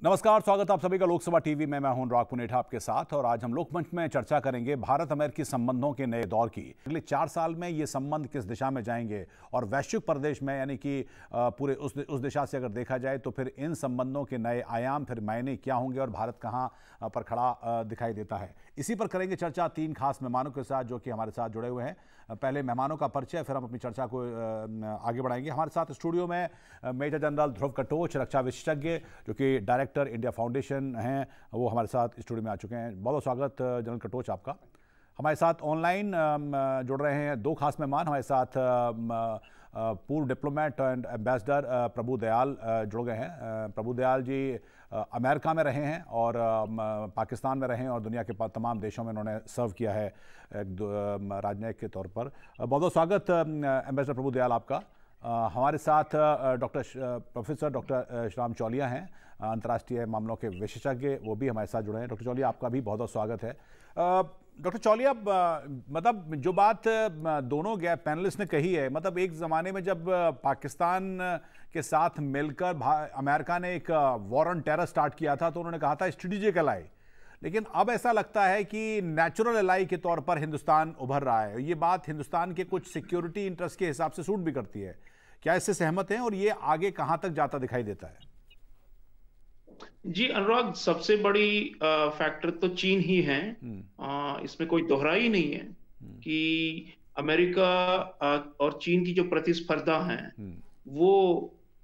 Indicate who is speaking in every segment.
Speaker 1: नमस्कार, स्वागत आप सभी का लोकसभा टीवी में। मैं हूं अनुराग पुनेठा आपके साथ और आज हम लोकमंच में चर्चा करेंगे भारत अमेरिकी संबंधों के नए दौर की। अगले 4 साल में ये संबंध किस दिशा में जाएंगे और वैश्विक परिदृश्य में यानी कि पूरे उस दिशा से अगर देखा जाए तो फिर इन संबंधों के नए आयाम, फिर मायने क्या होंगे और भारत कहाँ पर खड़ा दिखाई देता है। इसी पर करेंगे चर्चा 3 खास मेहमानों के साथ जो कि हमारे साथ जुड़े हुए हैं। पहले मेहमानों का परिचय, फिर हम अपनी चर्चा को आगे बढ़ाएंगे। हमारे साथ स्टूडियो में मेजर जनरल ध्रुव कटोच, रक्षा विशेषज्ञ जो कि डायरेक्टर इंडिया फाउंडेशन हैं, वो हमारे साथ स्टूडियो में आ चुके हैं। बहुत बहुत स्वागत जनरल कटोच आपका। हमारे साथ ऑनलाइन जुड़ रहे हैं 2 खास मेहमान। हमारे साथ पूर्व डिप्लोमेट एंड एम्बेसडर प्रभु दयाल जुड़ गए हैं। प्रभु दयाल जी अमेरिका में रहे हैं और पाकिस्तान में रहे हैं और दुनिया के तमाम देशों में उन्होंने सर्व किया है राजनयिक के तौर पर। बहुत बहुत स्वागत एम्बेसडर प्रभु दयाल आपका। हमारे साथ प्रोफेसर डॉक्टर श्याम चौलिया हैं, अंतर्राष्ट्रीय मामलों के विशेषज्ञ, वो भी हमारे साथ जुड़े हैं। डॉक्टर चौलिया आपका भी बहुत बहुत स्वागत है। डॉक्टर चौलिया, मतलब जो बात दोनों पैनलिस्ट ने कही है, मतलब एक ज़माने में जब पाकिस्तान के साथ मिलकर अमेरिका ने एक वॉर ऑन टेरर स्टार्ट किया था तो उन्होंने कहा था स्ट्रेटेजिक एलाई, लेकिन अब ऐसा लगता है कि नेचुरल एलाई के तौर पर हिंदुस्तान उभर रहा है। ये बात हिंदुस्तान के कुछ सिक्योरिटी इंटरेस्ट के हिसाब से सूट भी करती है। क्या इससे सहमत हैं और ये आगे कहां तक जाता दिखाई देता है?
Speaker 2: जी अनुराग, सबसे बड़ी फैक्टर तो चीन ही है। इसमें कोई दोहराई नहीं है कि अमेरिका और चीन की जो प्रतिस्पर्धा है वो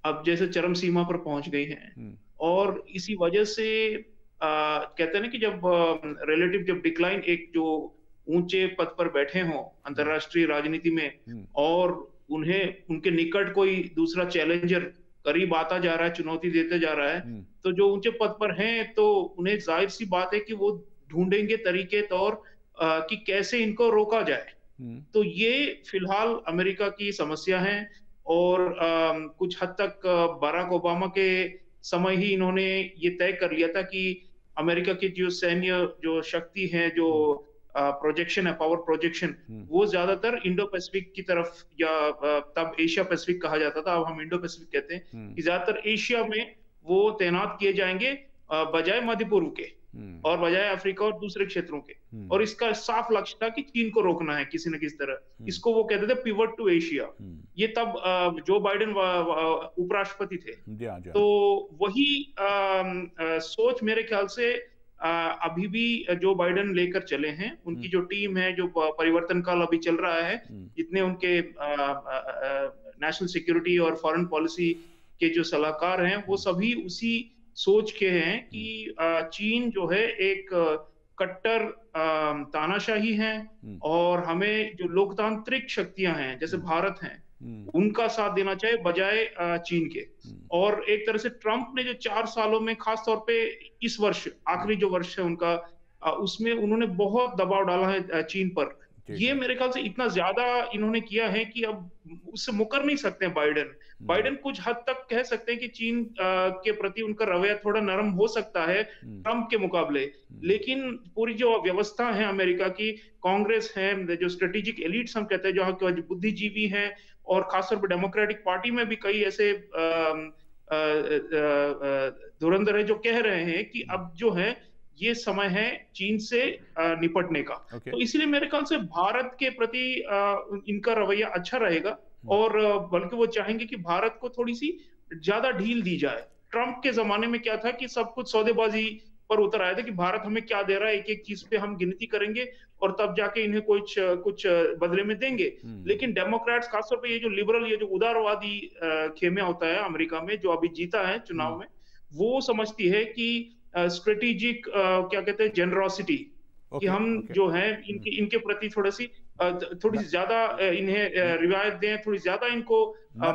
Speaker 2: अब जैसे चरम सीमा पर पहुंच गई है। और इसी वजह से कहते हैं ना कि जब जब डिक्लाइन, एक जो ऊंचे पद पर बैठे हों अंतरराष्ट्रीय राजनीति में और उन्हें उनके निकट कोई दूसरा चैलेंजर करीब आता जा रहा है, चुनौती देते जा रहा है, तो जो ऊंचे पद पर हैं तो उन्हें जाहिर सी बात है कि वो ढूंढेंगे तरीके तौर कि कैसे इनको रोका जाए। तो ये फिलहाल अमेरिका की समस्या है और कुछ हद तक बराक ओबामा के समय ही इन्होंने ये तय कर लिया था कि अमेरिका की जो सैन्य जो शक्ति है, जो प्रोजेक्शन है, पावर प्रोजेक्शन, वो ज्यादातर इंडो पैसिफिक की तरफ, या तब एशिया पैसिफिक कहा जाता था, अब हम इंडो पैसिफिक कहते हैं, कि ज्यादातर एशिया में वो तैनात किए जाएंगे बजाय मध्य पूर्व के और बजाय अफ्रीका और दूसरे क्षेत्रों के। और इसका साफ लक्ष्य था कि चीन को रोकना है किसी न किसी तरह। इसको वो कहते थे पिवट टू एशिया। ये तब जो बाइडेन उपराष्ट्रपति थे। तो वही सोच मेरे ख्याल से अभी भी जो बाइडेन लेकर चले हैं। उनकी जो टीम है, जो परिवर्तन काल अभी चल रहा है, जितने उनके नेशनल सिक्योरिटी और फॉरेन पॉलिसी के जो सलाहकार हैं, वो सभी उसी सोच के हैं कि चीन जो है एक कट्टर तानाशाही है और हमें जो लोकतांत्रिक शक्तियां हैं जैसे भारत हैं उनका साथ देना चाहिए बजाय चीन के। और एक तरह से ट्रंप ने जो 4 सालों में, खास तौर पे इस वर्ष, आखिरी जो वर्ष है उनका, उसमें उन्होंने बहुत दबाव डाला है चीन पर। ये मेरे ख्याल से इतना ज्यादा इन्होंने किया है कि अब उससे मुकर नहीं सकते हैं बाइडेन कुछ हद तक कह सकते हैं कि चीन के प्रति उनका रवैया थोड़ा नरम हो सकता है ट्रंप के मुकाबले, लेकिन पूरी जो व्यवस्था है अमेरिका की, कांग्रेस है, जो स्ट्रेटेजिक एलिट्स हम कहते हैं, जहाँ के बुद्धिजीवी हैं, और खासतौर पर डेमोक्रेटिक पार्टी में भी कई ऐसे धुरंधर है जो कह रहे हैं कि अब जो है ये समय है चीन से निपटने का। तो इसलिए मेरे ख्याल से भारत के प्रति इनका रवैया अच्छा रहेगा और बल्कि वो चाहेंगे कि भारत को थोड़ी सी ज्यादा ढील दी जाए। ट्रंप के जमाने में क्या था कि सब कुछ सौदेबाजी पर उतर आया था कि भारत हमें क्या दे रहा है, एक एक चीज पे हम गिनती करेंगे और तब जाके इन्हें कुछ बदले में देंगे। लेकिन डेमोक्रेट्स, खासतौर पे ये जो लिबरल, ये जो उदारवादी खेमे होता है अमेरिका में, जो अभी जीता है चुनाव में, वो समझती है कि स्ट्रेटेजिक क्या कहते हैं, जेनरोसिटी, कि हम जो है इनके प्रति थोड़ी सी ज्यादा इन्हें रिवायत दें, थोड़ी ज्यादा इनको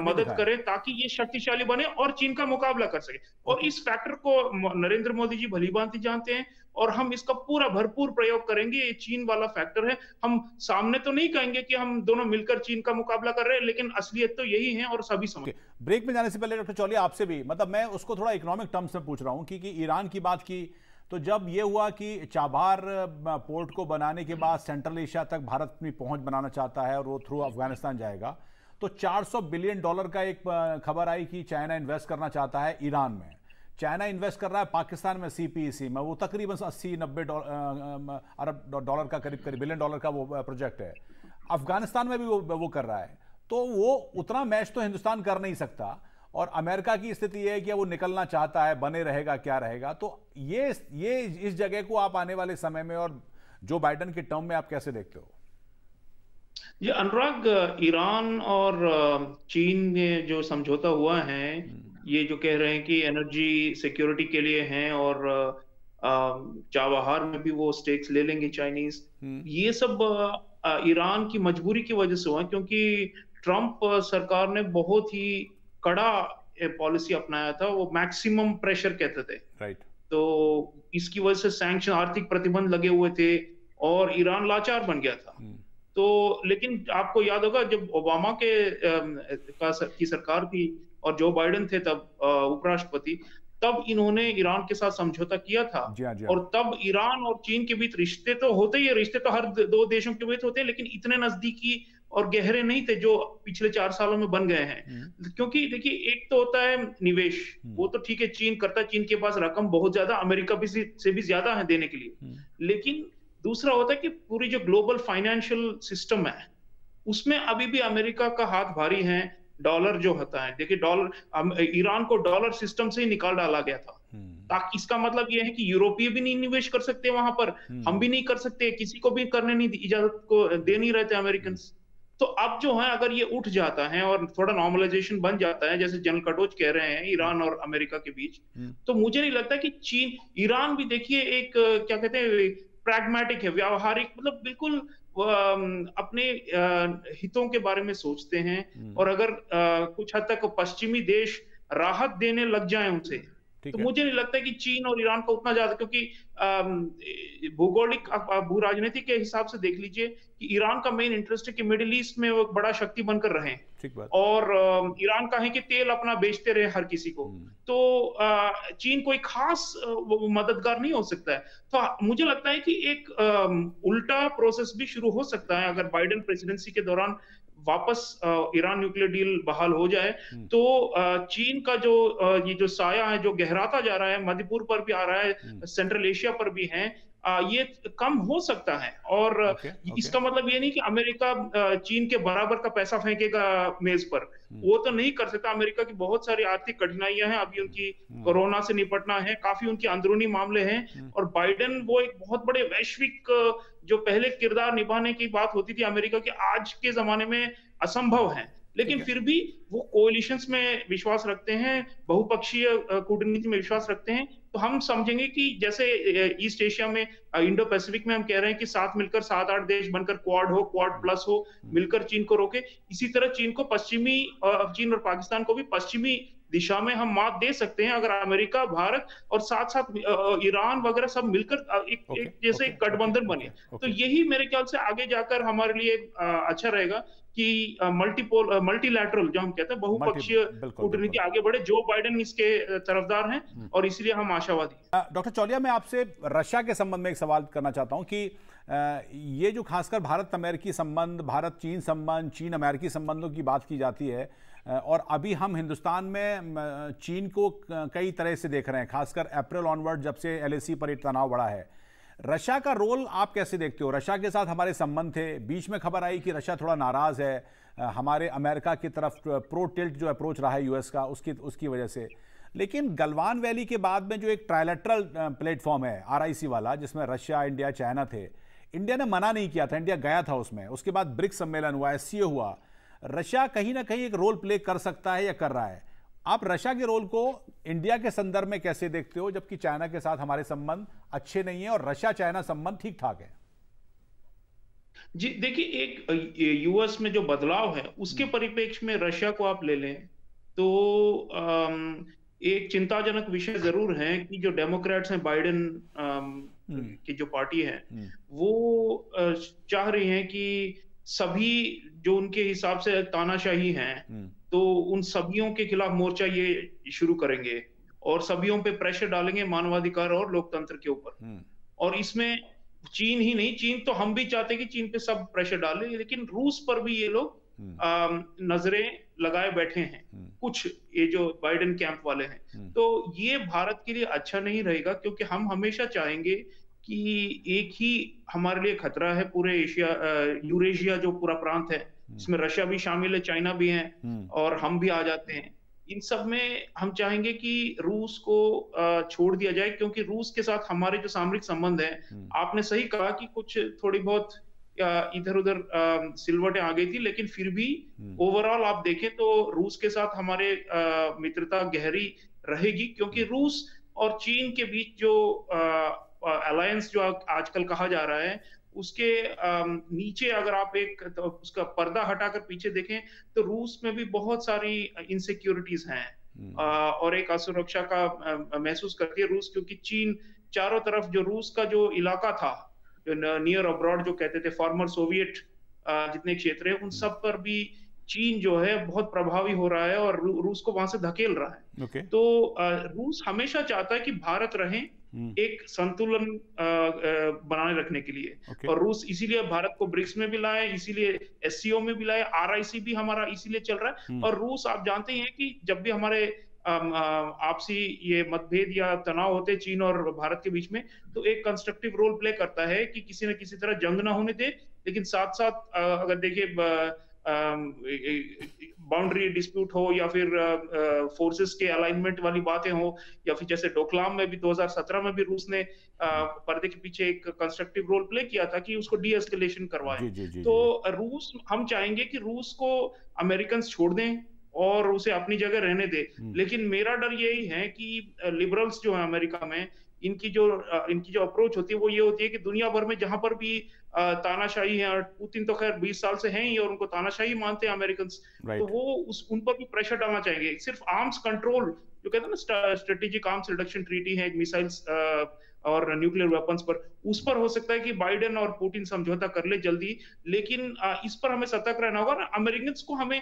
Speaker 2: मदद करें ताकि ये शक्तिशाली बने और चीन का मुकाबला कर सके। और इस फैक्टर को नरेंद्र मोदी जी भलीभांति जानते हैं और हम इसका पूरा भरपूर प्रयोग करेंगे। ये चीन वाला फैक्टर है। हम सामने तो नहीं कहेंगे कि हम दोनों मिलकर चीन का मुकाबला कर रहे हैं, लेकिन असलियत तो यही है और सभी समझ।
Speaker 1: ब्रेक में जाने से पहले डॉक्टर चौलिया आपसे भी, मतलब मैं उसको थोड़ा इकोनॉमिक टर्म्स में पूछ रहा हूं कि ईरान की बात की तो जब ये हुआ कि चाबार पोर्ट को बनाने के बाद सेंट्रल एशिया तक भारत अपनी पहुंच बनाना चाहता है और वो थ्रू अफगानिस्तान जाएगा, तो $400 बिलियन का एक खबर आई कि चाइना इन्वेस्ट करना चाहता है ईरान में। चाइना इन्वेस्ट कर रहा है पाकिस्तान में CPEC में, वो तकरीबन 80-90 अरब डॉलर का करीब बिलियन डॉलर का वो प्रोजेक्ट है। अफगानिस्तान में भी वो कर रहा है। तो वो उतना मैच तो हिंदुस्तान कर नहीं सकता, और अमेरिका की स्थिति है कि वो निकलना चाहता है, बने रहेगा क्या रहेगा। तो ये इस जगह को आप आने वाले समय में और जो बाइडेन के टर्म में आप कैसे देखते हो?
Speaker 2: ये अनुराग, ईरान और चीन में जो समझौता हुआ है, ये जो कह रहे हैं कि एनर्जी सिक्योरिटी के लिए हैं, और चाबहार में भी वो स्टेक्स ले लेंगे चाइनीज, ये सब ईरान की मजबूरी की वजह से हुआ, क्योंकि ट्रंप सरकार ने बहुत ही कड़ा पॉलिसी अपनाया था, वो मैक्सिमम प्रेशर कहते थे।
Speaker 1: राइट।
Speaker 2: तो इसकी वजह से सैंक्शन, आर्थिक प्रतिबंध लगे हुए थे, और ईरान लाचार बन गया था। तो लेकिन आपको याद होगा जब ओबामा की सरकार थी और जो बाइडेन थे तब उपराष्ट्रपति, तब इन्होंने ईरान के साथ समझौता किया था।
Speaker 1: जी हाँ।
Speaker 2: और तब ईरान और चीन के बीच रिश्ते तो होते ही, रिश्ते तो हर दो देशों के बीच होते हैं, लेकिन इतने नजदीकी और गहरे नहीं थे जो पिछले 4 सालों में बन गए हैं। क्योंकि देखिए, एक तो होता है निवेश, वो तो ठीक है, चीन करता है, चीन के पास रकम बहुत ज्यादा, अमेरिका से भी ज्यादा है देने के लिए। लेकिन दूसरा होता है कि पूरी जो ग्लोबल फाइनेंशियल सिस्टम है, उसमें अभी भी अमेरिका का हाथ भारी है। डॉलर जो होता है, देखिए डॉलर, ईरान को डॉलर सिस्टम से ही निकाल डाला गया था। ताकि इसका मतलब यह है कि यूरोपीय भी नहीं निवेश कर सकते वहां पर, हम भी नहीं कर सकते, किसी को भी करने नहीं इजाजत को दे नहीं रहते अमेरिकन। तो अब जो है, अगर ये उठ जाता है और थोड़ा नॉर्मलाइजेशन बन जाता है, जैसे जनरल कटोच कह रहे हैं, ईरान और अमेरिका के बीच, तो मुझे नहीं लगता कि चीन, ईरान भी देखिए एक क्या कहते हैं, प्रैग्मेटिक है, व्यावहारिक, मतलब बिल्कुल अपने हितों के बारे में सोचते हैं। और अगर कुछ हद तक पश्चिमी देश राहत देने लग जाए उनसे, तो मुझे नहीं लगता कि चीन और ईरान का उतना ज्यादा, क्योंकि भूगोलिक, भू राजनीति के हिसाब से देख लीजिए कि ईरान का मेन इंटरेस्ट है कि मिडिल ईस्ट में वो बड़ा शक्ति बनकर रहे, और ईरान का है कि तेल अपना बेचते रहे हर किसी को। तो चीन कोई खास मददगार नहीं हो सकता है। तो मुझे लगता है कि एक उल्टा प्रोसेस भी शुरू हो सकता है अगर बाइडेन प्रेसिडेंसी के दौरान वापस ईरान न्यूक्लियर डील बहाल हो जाए। तो चीन का जो ये जो साया है, जो गहराता जा रहा है, मणिपुर पर भी आ रहा है, सेंट्रल एशिया पर भी है, ये कम हो सकता है। और इसका मतलब ये नहीं कि अमेरिका चीन के बराबर का पैसा फेंकेगा मेज पर, वो तो नहीं कर सकता। अमेरिका की बहुत सारी आर्थिक कठिनाइयां हैं, अभी उनकी कोरोना से निपटना है, काफी उनके अंदरूनी मामले हैं, और बाइडेन वो एक बहुत बड़े वैश्विक, जो पहले किरदार निभाने की बात होती थी अमेरिका की, आज के जमाने में असंभव है। लेकिन फिर भी वो कोalitions में विश्वास रखते हैं, बहुपक्षीय कूटनीति में विश्वास रखते हैं। तो हम समझेंगे कि जैसे ईस्ट एशिया में, इंडो पैसिफिक में हम कह रहे हैं कि साथ मिलकर 7-8 देश बनकर क्वाड हो, क्वाड प्लस हो, मिलकर चीन को रोके, इसी तरह चीन और पाकिस्तान को भी पश्चिमी दिशा में हम मात दे सकते हैं, अगर अमेरिका, भारत और साथ साथ ईरान वगैरह सब मिलकर एक जैसे गठबंधन बने। तो यही मेरे ख्याल से आगे जाकर हमारे लिए अच्छा रहेगा कि मल्टीलैटरल, जो हम कहते हैं, बहुपक्षीय कूटनीति आगे बढ़े। जो बाइडेन इसके तरफदार हैं, और इसलिए हम आशावादी हैं।
Speaker 1: डॉक्टर चौलिया, मैं आपसे रशिया के संबंध में एक सवाल करना चाहता हूं कि ये जो खासकर भारत अमेरिकी संबंध, भारत चीन संबंध, चीन अमेरिकी संबंधों की बात की जाती है, और अभी हम हिंदुस्तान में चीन को कई तरह से देख रहे हैं, खासकर अप्रैल ऑनवर्ड, जब से LAC पर तनाव बढ़ा है। रशिया का रोल आप कैसे देखते हो? रशिया के साथ हमारे संबंध थे, बीच में खबर आई कि रशिया थोड़ा नाराज है हमारे अमेरिका की तरफ, प्रो टिल्ट जो अप्रोच रहा है US का, उसकी वजह से। लेकिन गलवान वैली के बाद में जो एक ट्रायलैटरल प्लेटफॉर्म है RIC वाला, जिसमें रशिया, इंडिया, चाइना थे, इंडिया ने मना नहीं किया था, इंडिया गया था उसमें। उसके बाद ब्रिक्स सम्मेलन हुआ, SCO हुआ। रशिया कहीं ना कहीं एक रोल प्ले कर सकता है या कर रहा है। आप रशिया के रोल को इंडिया के संदर्भ में कैसे देखते हो, जबकि चाइना के साथ हमारे संबंध अच्छे नहीं है और रशिया चाइना संबंध ठीक ठाक है?
Speaker 2: जी देखिए, एक US में जो बदलाव है उसके परिप्रेक्ष्य में रशिया को आप ले लें तो एक चिंताजनक विषय जरूर है कि जो डेमोक्रेट्स हैं, बाइडेन की जो पार्टी है, वो चाह रही हैं कि सभी जो उनके हिसाब से तानाशाही हैं, तो उन सभियों के खिलाफ मोर्चा ये शुरू करेंगे और सभियों पे प्रेशर डालेंगे मानवाधिकार और लोकतंत्र के ऊपर। और इसमें चीन ही नहीं, चीन तो हम भी चाहते हैं कि चीन पे सब प्रेशर डालें, लेकिन रूस पर भी ये लोग नजरें लगाए बैठे हैं कुछ ये जो बाइडेन कैंप वाले हैं। तो ये भारत के लिए अच्छा नहीं रहेगा, क्योंकि हम हमेशा चाहेंगे कि एक ही हमारे लिए खतरा है पूरे एशिया, यूरेशिया जो पूरा प्रांत है, इसमें रशिया भी शामिल है, चाइना भी है और हम भी आ जाते हैं। इन सब में हम चाहेंगे कि रूस को छोड़ दिया जाए, क्योंकि रूस के साथ हमारे जो सामरिक संबंध है, आपने सही कहा कि कुछ थोड़ी बहुत इधर उधर सिलवटें आ गई थी, लेकिन फिर भी ओवरऑल आप देखें तो रूस के साथ हमारे मित्रता गहरी रहेगी, क्योंकि रूस और चीन के बीच जो अलायंस जो आजकल कहा जा रहा है, उसके नीचे अगर आप एक तो उसका पर्दा हटाकर पीछे देखें तो रूस में भी बहुत सारी इनसिक्योरिटीज हैं और एक असुरक्षा का महसूस करती है रूस, क्योंकि चीन चारों तरफ जो रूस का जो इलाका था, नियर अब्रॉड जो कहते थे, फॉर्मर सोवियत जितने क्षेत्र है, उन सब पर भी चीन जो है बहुत प्रभावी हो रहा है और रूस को वहां से धकेल रहा है। तो रूस हमेशा चाहता है कि भारत रहे एक संतुलन बनाने रखने के लिए, और रूस इसीलिए भारत को ब्रिक्स में भी लाए, इसीलिए एससीओ में भी लाए, आरआईसी भी हमारा इसीलिए चल रहा है। और रूस आप जानते हैं कि जब भी हमारे आपसी ये मतभेद या तनाव होते चीन और भारत के बीच में, तो एक कंस्ट्रक्टिव रोल प्ले करता है कि किसी न किसी तरह जंग ना होने दे, लेकिन साथ साथ अगर देखिए बाउंड्री डिस्प्यूट हो या फिर फोर्सेस के अलाइनमेंट वाली बातें हो, या फिर जैसे डोकलाम में भी 2017 में भी रूस ने पर्दे के पीछे एक कंस्ट्रक्टिव रोल प्ले किया था कि उसको डी एस्केलेशन करवाएं। तो रूस, हम चाहेंगे कि रूस को अमेरिकन छोड़ दें और उसे अपनी जगह रहने दे, लेकिन मेरा डर यही है कि लिबरल्स जो है अमेरिका में, इनकी जो अप्रोच होती है वो ये होती है कि दुनिया भर में जहां पर भी तानाशाही है, और पुतिन तो खैर 20 साल से हैं ही और उनको तानाशाही मानते हैं अमेरिकन, तो वो उन पर भी प्रेशर डालना चाहेंगे। सिर्फ आर्म्स कंट्रोल जो कहते हैं ना, स्ट्रेटेजिक आर्म्स रिडक्शन ट्रीटी है, मिसाइल्स और न्यूक्लियर वेपन्स पर, उस पर हो सकता है कि बाइडेन और पुतिन समझौता कर ले जल्दी, लेकिन इस पर हमें सतर्क रहना होगा। अमेरिकन को हम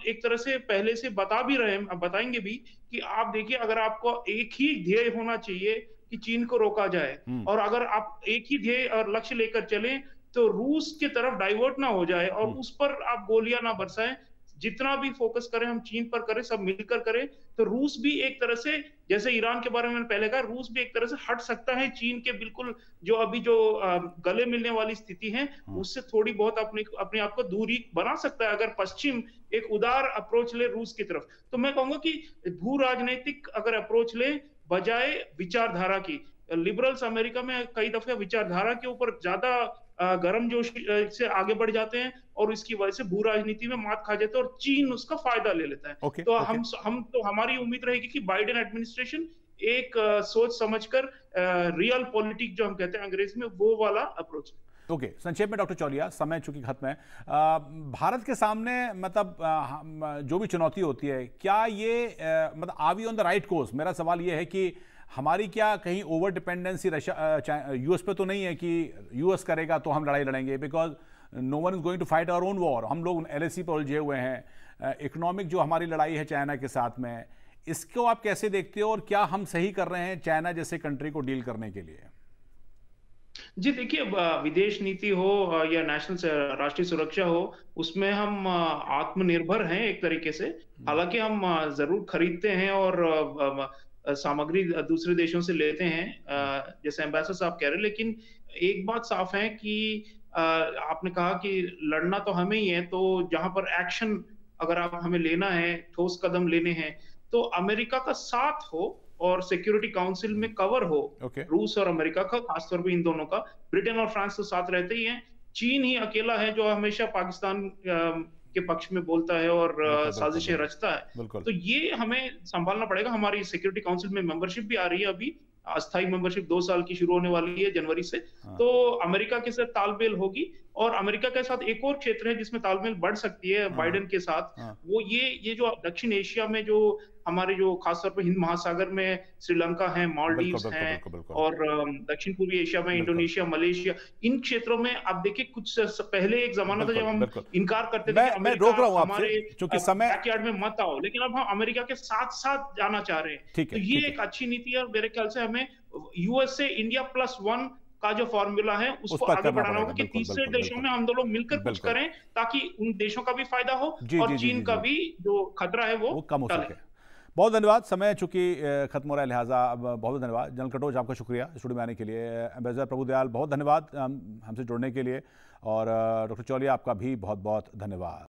Speaker 2: एक तरह से पहले से बता भी रहे हैं, बताएंगे भी कि आप देखिए, अगर आपको एक ही ध्येय होना चाहिए कि चीन को रोका जाए, और अगर आप एक ही ध्येय और लक्ष्य लेकर चलें तो रूस की तरफ डाइवर्ट ना हो जाए और उस पर आप गोलियां ना बरसाएं। जितना भी फोकस करें हम चीन पर करें, सब मिलकर करें, तो रूस भी एक तरह से, जैसे ईरान के बारे में मैंने पहले कहा, रूस भी एक तरह से हट सकता है चीन के बिल्कुल जो अभी जो गले मिलने वाली स्थिति है, उससे थोड़ी बहुत अपने आप को दूरी बना सकता है अगर पश्चिम एक उदार अप्रोच ले रूस की तरफ। तो मैं कहूंगा कि भू राजनीतिक अगर अप्रोच ले बजाय विचारधारा की, लिबरल्स अमेरिका में कई दफे विचारधारा के ऊपर ज्यादा गर्मजोशी से आगे बढ़ जाते हैं और इसकी वजह से भू राजनीति में मात खा जाते हैं और चीन उसका फायदा ले लेता है। तो हमारी उम्मीद रहेगी कि बाइडेन एडमिनिस्ट्रेशन एक सोच समझकर रियल पॉलिटिक्स जो हम कहते हैं अंग्रेजी में, वो वाला अप्रोच।
Speaker 1: ओके, संक्षेप में डॉक्टर चौलिया, समय चूंकि खत्म है, भारत के सामने मतलब जो भी चुनौती होती है, क्या ये मतलब are we on the right course? मेरा सवाल ये है कि हमारी क्या कहीं ओवर डिपेंडेंसी रशिया यूएस पे तो नहीं है कि यूएस करेगा तो हम लड़ाई लड़ेंगे, because no one is going to fight our own war. हम लोग एलएसी पर उलझे हुए हैं। इकोनॉमिक जो हमारी लड़ाई है चाइना के साथ में, इसको आप कैसे देखते हो और क्या हम सही कर रहे हैं चाइना जैसे कंट्री को डील करने के लिए?
Speaker 2: जी देखिए, विदेश नीति हो या नेशनल राष्ट्रीय सुरक्षा हो, उसमें हम आत्मनिर्भर हैं एक तरीके से। हालांकि हम जरूर खरीदते हैं और सामग्री दूसरे देशों से लेते हैं, जैसे एम्बेसडर साहब कह रहे हैं, लेकिन एक बात साफ है कि आपने कहा कि लड़ना तो हमें ही है, तो जहां पर एक्शन अगर आप हमें लेना है, ठोस कदम लेने हैं, तो अमेरिका का साथ हो और सिक्योरिटी काउंसिल में कवर हो, रूस और अमेरिका का, खासतौर पे इन दोनों का। ब्रिटेन और फ्रांस तो साथ रहते ही हैं, चीन ही अकेला है जो हमेशा पाकिस्तान के पक्ष में बोलता है और साजिशें रचता है। तो ये हमें संभालना पड़ेगा। हमारी सिक्योरिटी काउंसिल में मेंबरशिप भी आ रही है, अभी अस्थायी मेंबरशिप 2 साल की शुरू होने वाली है जनवरी से। तो अमेरिका के साथ तालमेल होगी, और अमेरिका के साथ एक और क्षेत्र है जिसमें तालमेल बढ़ सकती है बाइडेन के साथ, वो ये जो दक्षिण एशिया में जो हमारे जो खासतौर पर हिंद महासागर में श्रीलंका है, मालदीव्स हैं, और दक्षिण पूर्वी एशिया में इंडोनेशिया, मलेशिया, इन क्षेत्रों में आप देखिए कुछ पहले एक जमाना था जब हम इनकार करते थे कि
Speaker 1: मैं रोक रहा हूं हमारे क्योंकि समय
Speaker 2: बैकयार्ड में मत आओ, लेकिन अब हम अमेरिका के साथ साथ जाना चाह रहे हैं। तो ये एक अच्छी नीति है, मेरे ख्याल से हमें यूएस से इंडिया+1 का जो फॉर्मूला है
Speaker 1: उस
Speaker 2: उसको
Speaker 1: पर
Speaker 2: आगे
Speaker 1: करना
Speaker 2: बढ़ाना
Speaker 1: पड़ेगा।
Speaker 2: होगा कि
Speaker 1: बिल्कुल,
Speaker 2: तीसरे
Speaker 1: बिल्कुल,
Speaker 2: देशों
Speaker 1: बिल्कुल।
Speaker 2: में हम दोनों लोग मिलकर कुछ
Speaker 1: बिल्कुल।
Speaker 2: करें, ताकि उन देशों का भी फायदा हो
Speaker 1: जी,
Speaker 2: और
Speaker 1: जी, जी,
Speaker 2: चीन
Speaker 1: जी,
Speaker 2: का
Speaker 1: जी।
Speaker 2: भी जो खतरा है वो
Speaker 1: वो कम हो
Speaker 2: टले।
Speaker 1: सके। बहुत धन्यवाद। समय चूंकि खत्म हो रहा है, लिहाजा अब बहुत बहुत धन्यवाद जनरल कटोच, आपका शुक्रिया स्टूडियो में आने के लिए। एम्बेसडर प्रभुदयाल, बहुत धन्यवाद हमसे जुड़ने के लिए। और डॉक्टर चौलिया, आपका भी बहुत बहुत धन्यवाद।